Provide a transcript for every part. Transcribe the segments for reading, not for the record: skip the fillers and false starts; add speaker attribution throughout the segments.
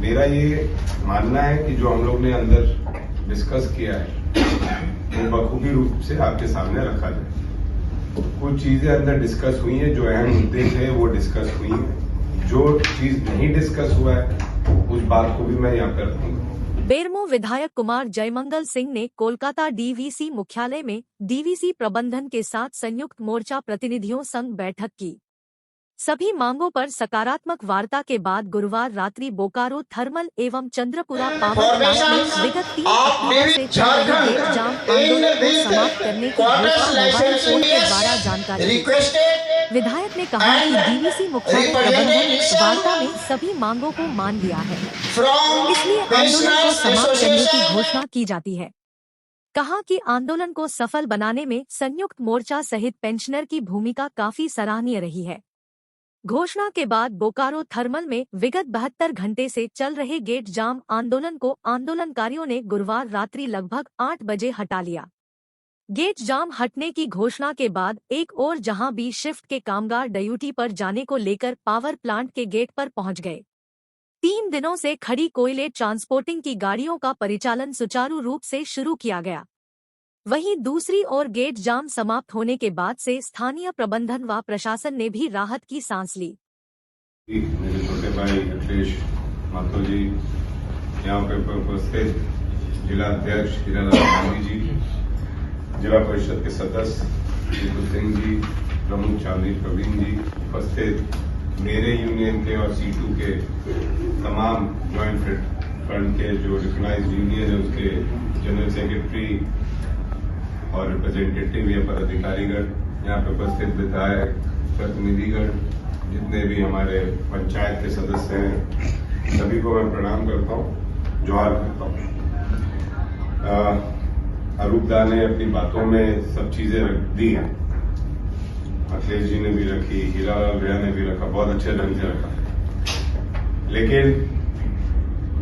Speaker 1: मेरा ये मानना है कि जो हम लोग ने अंदर डिस्कस किया है वो बखूबी रूप से आपके सामने रखा जाए। कुछ चीजें अंदर डिस्कस हुई हैं, जो अहम मुद्दे थे वो डिस्कस हुई हैं। जो चीज नहीं डिस्कस हुआ है उस बात को भी मैं यहाँ पर रखूंगा।
Speaker 2: बेरमो विधायक कुमार जयमंगल सिंह ने कोलकाता डीवीसी मुख्यालय में डीवीसी प्रबंधन के साथ संयुक्त मोर्चा प्रतिनिधियों संग बैठक की। सभी मांगों पर सकारात्मक वार्ता के बाद गुरुवार रात्रि बोकारो थर्मल एवं चंद्रपुरा पावर प्लांट में विगत 3 अक्टूबर से चल रहे गेट जाम आंदोलन को समाप्त करने की घोषणा मोबाइल फोन के द्वारा जानकारी दी। विधायक ने कहा कि डीवीसी मुख्यालय प्रबंधन ने वार्ता में सभी मांगों को मान लिया है, इसलिए आंदोलन को समाप्त करने की घोषणा की जाती है। कहा कि आंदोलन को सफल बनाने में संयुक्त मोर्चा सहित पेंशनर की भूमिका काफी सराहनीय रही है। घोषणा के बाद बोकारो थर्मल में विगत 72 घंटे से चल रहे गेट जाम आंदोलन को आंदोलनकारियों ने गुरुवार रात्रि लगभग 8 बजे हटा लिया। गेट जाम हटने की घोषणा के बाद एक और जहां बी शिफ्ट के कामगार ड्यूटी पर जाने को लेकर पावर प्लांट के गेट पर पहुंच गए। 3 दिनों से खड़ी कोयले ट्रांसपोर्टिंग की गाड़ियों का परिचालन सुचारू रूप से शुरू किया गया। वहीं दूसरी ओर गेट जाम समाप्त होने के बाद से स्थानीय प्रबंधन व प्रशासन ने भी राहत की सांस ली।
Speaker 1: मेरे छोटे भाई अखिलेश माथुर जी, यहाँ पे उपस्थित जिला अध्यक्ष हीरालाल गांधी जी, जिला परिषद के सदस्य जीतू सिंह जी, प्रमुख चांदी प्रवीण जी, उपस्थित मेरे यूनियन के और C2 के तमाम ज्वाइंट फ्रंट के जो रिकॉग्नाइज्ड यूनियन है उसके जनरल सेक्रेटरी और रिप्रेजेंटेटिव या पदाधिकारीगण, यहाँ पे उपस्थित विधायक प्रतिनिधिगण, जितने भी हमारे पंचायत के सदस्य हैं, सभी को मैं प्रणाम करता हूँ, जोहार करता हूँ। अरूपदा ने अपनी बातों में सब चीजें रख दी हैं, अखिलेश जी ने भी रखी, हीरालाल भैया ने भी रखा, बहुत अच्छे ढंग से रखा। लेकिन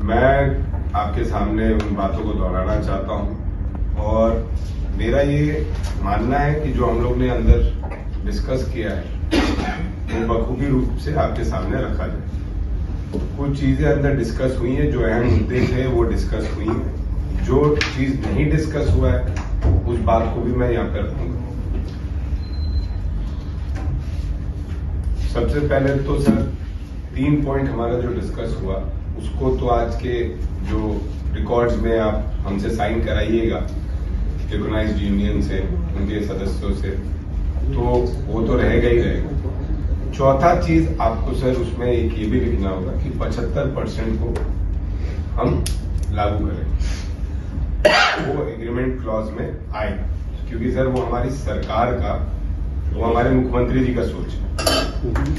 Speaker 1: मैं आपके सामने उन बातों को दोहराना चाहता हूँ और मेरा ये मानना है कि जो हम लोग ने अंदर डिस्कस किया है वो बखूबी रूप से आपके सामने रखा जाए। कुछ चीजें अंदर डिस्कस हुई हैं, जो अहम मुद्दे थे वो डिस्कस हुई हैं। जो चीज नहीं डिस्कस हुआ है उस बात को भी मैं यहाँ पर रखूंगा। सबसे पहले तो सर 3 पॉइंट हमारा जो डिस्कस हुआ उसको तो आज के जो रिकॉर्ड्स में आप हमसे साइन कराइएगा रिकॉग्नाइज्ड यूनियन से, उनके सदस्यों से, तो वो तो रहेगा ही रहेगा। चौथा चीज आपको सर उसमें एक ये भी लिखना होगा कि 75% को हम लागू करें, वो एग्रीमेंट क्लॉज में आए, क्योंकि सर वो हमारी सरकार का, वो हमारे मुख्यमंत्री जी का सोच है,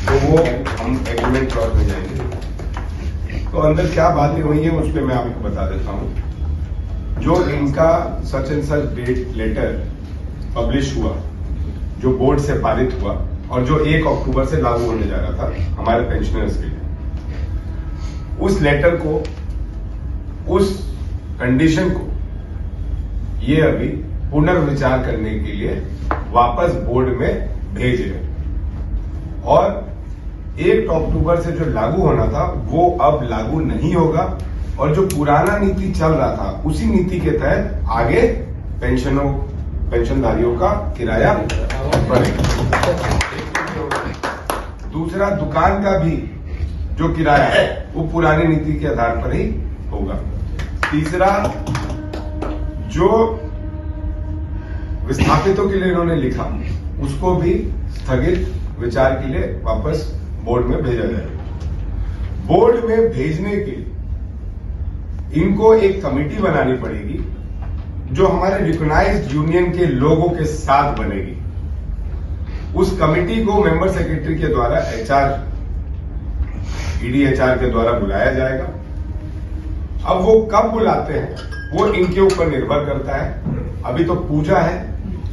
Speaker 1: तो वो हम एग्रीमेंट क्लॉज में जाएंगे। तो अंदर क्या बातें हुई हैं उस पर मैं आपको बता देता हूँ। जो इनका such and such date letter publish हुआ, जो बोर्ड से पारित हुआ और जो 1 अक्टूबर से लागू होने जा रहा था हमारे पेंशनर्स के लिए, उस लेटर को, उस कंडीशन को ये अभी पुनर्विचार करने के लिए वापस बोर्ड में भेज रहे और 1 अक्टूबर से जो लागू होना था वो अब लागू नहीं होगा और जो पुराना नीति चल रहा था उसी नीति के तहत आगे पेंशनधारियों का किराया बढ़ेगा। दूसरा, दुकान का भी जो किराया है वो पुरानी नीति के आधार पर ही होगा। तीसरा, जो विस्थापितों के लिए इन्होंने लिखा उसको भी स्थगित विचार के लिए वापस बोर्ड में भेजा जाएगा। बोर्ड में भेजने के लिए इनको एक कमेटी बनानी पड़ेगी जो हमारे रिकॉग्नाइज्ड यूनियन के लोगों के साथ बनेगी। उस कमेटी को मेंबर सेक्रेटरी के द्वारा EDHR के द्वारा बुलाया जाएगा। अब वो कब बुलाते हैं वो इनके ऊपर निर्भर करता है। अभी तो पूजा है,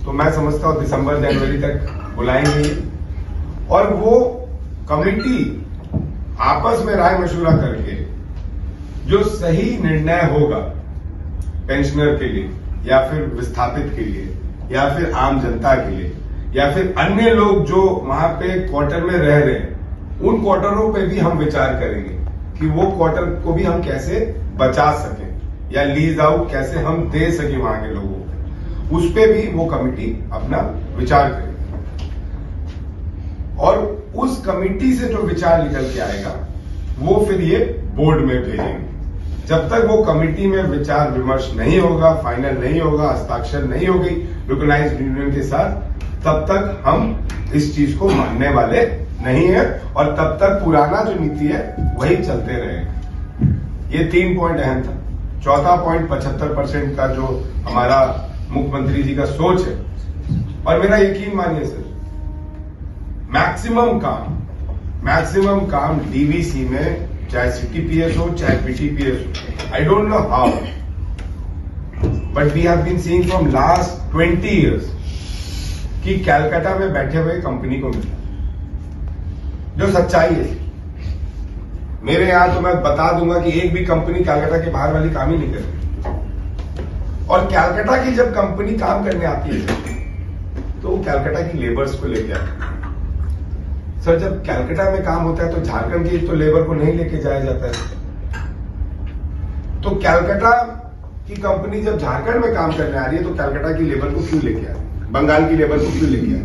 Speaker 1: तो मैं समझता हूं दिसंबर जनवरी तक बुलाएंगे और वो कमेटी आपस में राय मशवरा करके जो सही निर्णय होगा पेंशनर के लिए या फिर विस्थापित के लिए या फिर आम जनता के लिए या फिर अन्य लोग जो वहां पे क्वार्टर में रह रहे हैं, उन क्वार्टरों पे भी हम विचार करेंगे कि वो क्वार्टर को भी हम कैसे बचा सकें या लीज आउट कैसे हम दे सके वहां के लोगों को, उस पे भी वो कमिटी अपना विचार करेगी। और उस कमिटी से जो विचार निकल के आएगा वो फिर ये बोर्ड में भेजेंगे। जब तक वो कमिटी में विचार विमर्श नहीं होगा, फाइनल नहीं होगा, हस्ताक्षर नहीं होगी रिकॉग्नाइज्ड यूनियन के साथ, तब तक हम इस चीज को मानने वाले नहीं है और तब तक पुराना जो नीति है वही चलते रहेगा। ये 3 पॉइंट अहम था। चौथा पॉइंट 75% का जो हमारा मुख्यमंत्री जी का सोच है, और मेरा यकीन मानिए सर, मैक्सिमम काम डीवीसी में, चाहे सीटीपीएस हो चाहे पीटीपीएस हो, I don't know how, but we have been seeing from last 20 years कि कैलकाटा में बैठे हुए कंपनी को मिला, जो सच्चाई है। मेरे यहां तो मैं बता दूंगा कि एक भी कंपनी कैलकाटा के बाहर वाली काम ही नहीं कर रही। और कैलकाटा की जब कंपनी काम करने आती है तो वो कैलकाटा की लेबर्स को लेके आती है। सर, जब कैलकाटा में काम होता है तो झारखंड की तो लेबर को नहीं लेके जाया जाता है। तो कैलकाटा की कंपनी जब झारखंड में काम करने आ रही है तो कैलकाटा की लेबर को क्यों लेके आ रही है, बंगाल की लेबर को क्यों लेके आ रही है?